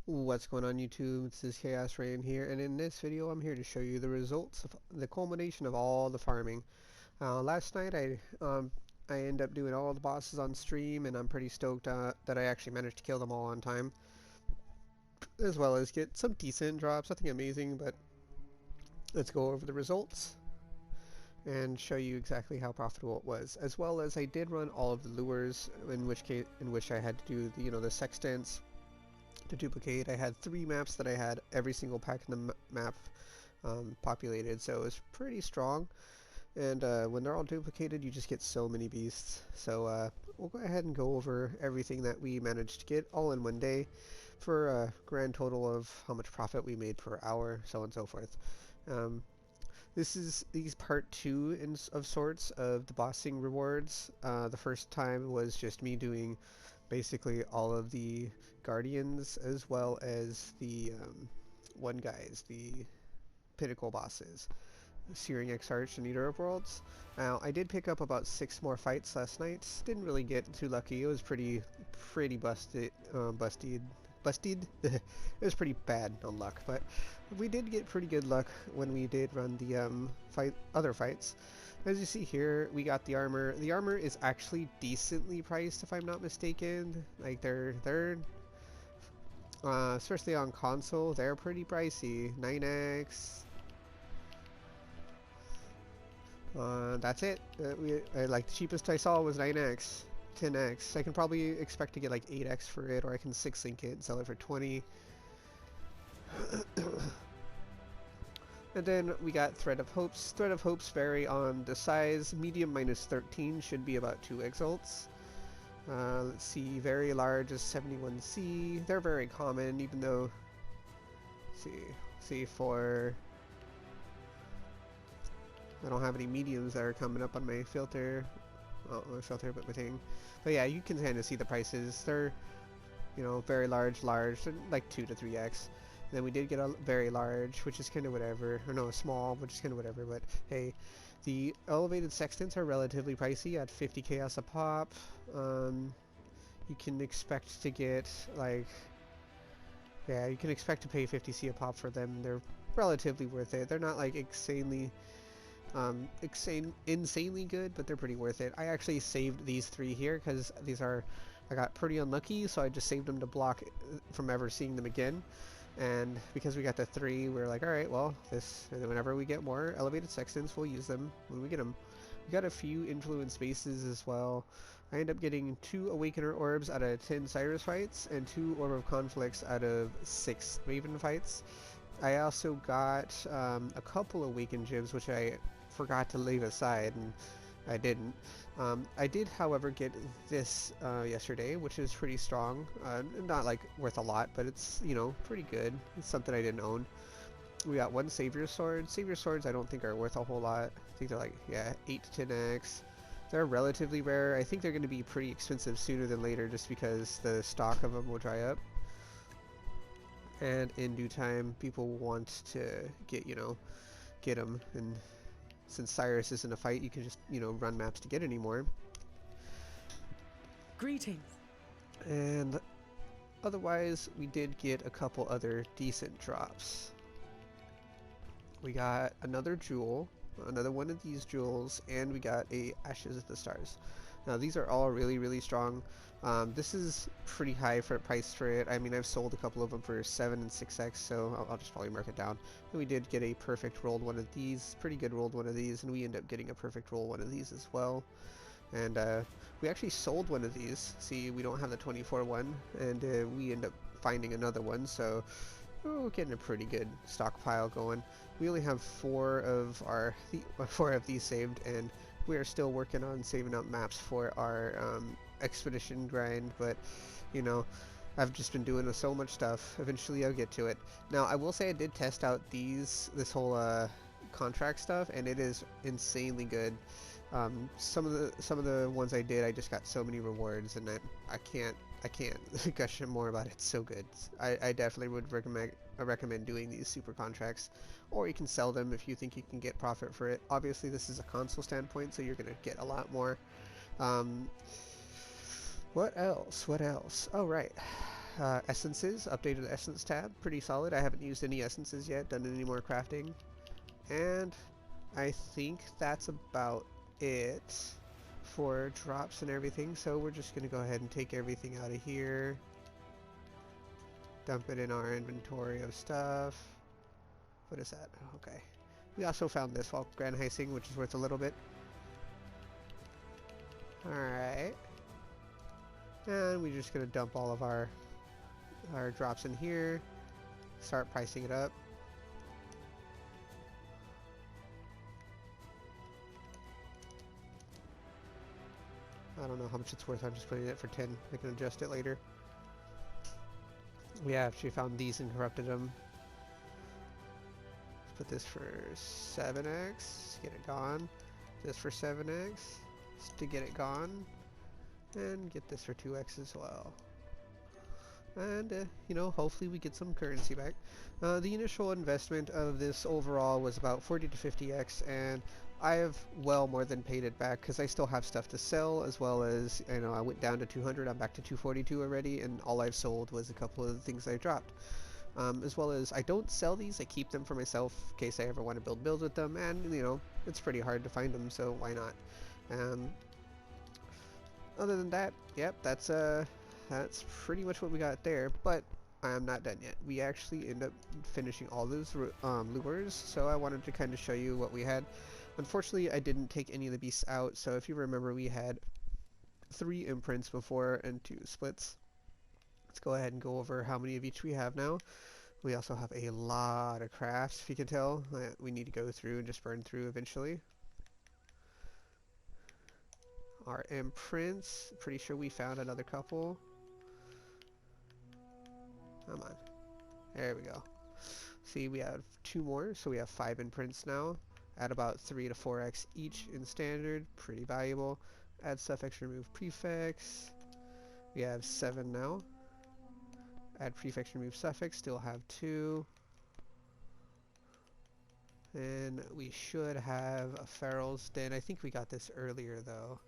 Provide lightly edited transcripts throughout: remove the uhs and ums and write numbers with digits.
What's going on YouTube? This is Chaos-Reighn here, and in this video I'm here to show you the results of the culmination of all the farming. Last night I ended up doing all the bosses on stream, and I'm pretty stoked that I actually managed to kill them all on time, as well as get some decent drops, nothing amazing, but let's go over the results and show you exactly how profitable it was. As well as I did run all of the lures, in which I had to do the sextants to duplicate. I had 3 maps that I had every single pack in the map populated, so it was pretty strong. And when they're all duplicated, you just get so many beasts. So we'll go ahead and go over everything that we managed to get all in one day for a grand total of how much profit we made per hour, so on and so forth. This is part 2 of sorts of the bossing rewards. The first time was just me doing basically all of the guardians as well as the one guys, the pinnacle bosses, Searing Exarch and Eater of Worlds. Now I did pick up about 6 more fights last night. Didn't really get too lucky. It was pretty busted. It was pretty bad on luck, but we did get pretty good luck when we did run the other fights. As you see here, we got the armor. The armor is actually decently priced, if I'm not mistaken. Like they're especially on console, they're pretty pricey. 9x. That's it. Like the cheapest I saw was 9x. 10x. I can probably expect to get like 8x for it, or I can 6-link it and sell it for 20. And then we got Thread of Hopes. Thread of Hopes vary on the size. Medium -13 should be about 2 exalts. Let's see, very large is 71C. They're very common, even though, see for, I don't have any mediums that are coming up on my filter. Oh, my filter, but my thing. But yeah, you can kind of see the prices. They're, very large, they're like 2 to 3x. Then we did get a very large, which is kind of whatever, or no, a small, which is kind of whatever, but hey. The elevated sextants are relatively pricey at 50 chaos a pop. You can expect to get, like, yeah, you can expect to pay 50C a pop for them. They're relatively worth it. They're not like insanely good, but they're pretty worth it. I actually saved these 3 here because I got pretty unlucky, so I just saved them to block from ever seeing them again. And because we got the 3, we're like, alright, well, whenever we get more elevated sextants, we'll use them when we get them. We got a few influence bases as well. I end up getting 2 Awakener Orbs out of 10 Cyrus fights, and 2 Orb of Conflicts out of 6 Maven fights. I also got a couple Awakened Gibs, which I forgot to leave aside, and I didn't. I did, however, get this yesterday, which is pretty strong. Not like worth a lot, but it's, pretty good. It's something I didn't own. We got 1 Savior Sword. Savior Swords I don't think are worth a whole lot. I think they're like, yeah, 8 to 10x. They're relatively rare. I think they're going to be pretty expensive sooner than later just because the stock of them will dry up. And in due time, people want to get them, and since Cyrus isn't a fight, you can just, run maps to get anymore. Greetings. And otherwise, we did get a couple other decent drops. We got another jewel, another one of these jewels, and we got a Ashes of the Stars. Now these are all really strong. This is pretty high for price for it. I mean, I've sold a couple of them for 7 and 6x, so I'll just probably mark it down. And we did get a perfect rolled one of these, pretty good rolled one of these, and we end up getting a perfect roll one of these as well. And we actually sold one of these. See, we don't have the 24 one, and we end up finding another one, so we're getting a pretty good stockpile going. We only have 4 of these saved, and we are still working on saving up maps for our expedition grind, but I've just been doing so much stuff. Eventually I'll get to it. Now I will say I did test out this whole contract stuff, and it is insanely good. Some of the ones I did, I just got so many rewards, and I can't gush more about it. It's so good. I definitely would recommend doing these super contracts, or you can sell them if you think you can get profit for it. Obviously this is a console standpoint, so you're gonna get a lot more. What else? Oh right, Essences, updated the essence tab, pretty solid. I haven't used any essences yet, done any more crafting. And I think that's about it for drops and everything. So we're just going to go ahead and take everything out of here. Dump it in our inventory of stuff. What is that? Okay. We also found this while grand heisting, which is worth a little bit. Alright. And we're just going to dump all of our drops in here. Start pricing it up. I don't know how much it's worth. I'm just putting it for 10. I can adjust it later. We actually found these and corrupted them. Let's put this for 7x. Get it gone. This for 7x. To get it gone. And get this for 2x as well. And, you know, hopefully we get some currency back. The initial investment of this overall was about 40 to 50x, and I have well more than paid it back because I still have stuff to sell, as well as, you know, I went down to 200, I'm back to 242 already, and all I've sold was a couple of the things I dropped. As well as I don't sell these, I keep them for myself in case I ever want to build builds with them, and, you know, it's pretty hard to find them, so why not? Other than that, yep, that's pretty much what we got there, but I'm not done yet. We actually end up finishing all those lures, so I wanted to kind of show you what we had. Unfortunately, I didn't take any of the beasts out, so if you remember, we had 3 imprints before and 2 splits. Let's go ahead and go over how many of each we have now. We also have a lot of crafts, if you can tell, that we need to go through and just burn through eventually. Our imprints, pretty sure we found another couple. Come on. There we go. See, we have 2 more, so we have 5 imprints now. At about 3 to 4x each in standard. Pretty valuable. Add suffix, remove prefix. We have 7 now. Add prefix, remove suffix. Still have 2. And we should have a Pharaoh's Den. I think we got this earlier, though.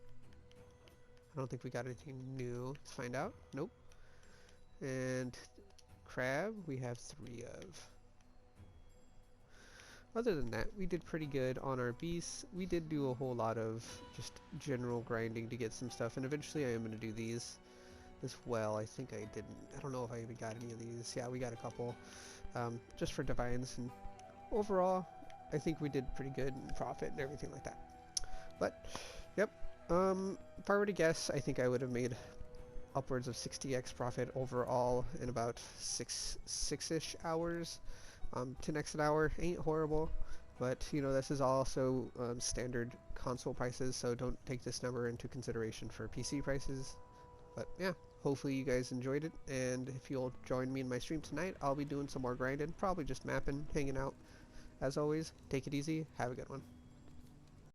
I don't think we got anything new. Let's find out. Nope. And crab, we have 3 of. Other than that, we did pretty good on our beasts. We did do a whole lot of just general grinding to get some stuff, and eventually I am going to do these as well. I think I didn't. I don't know if I even got any of these. Yeah, we got a couple just for divines, and overall, I think we did pretty good in profit and everything like that. But, yep. If I were to guess, I think I would have made upwards of 60x profit overall in about six-ish hours. 10x an hour ain't horrible, but you know, this is also standard console prices, so don't take this number into consideration for PC prices. But yeah, hopefully you guys enjoyed it, and if you'll join me in my stream tonight, I'll be doing some more grinding, probably just mapping, hanging out. As always, take it easy, have a good one.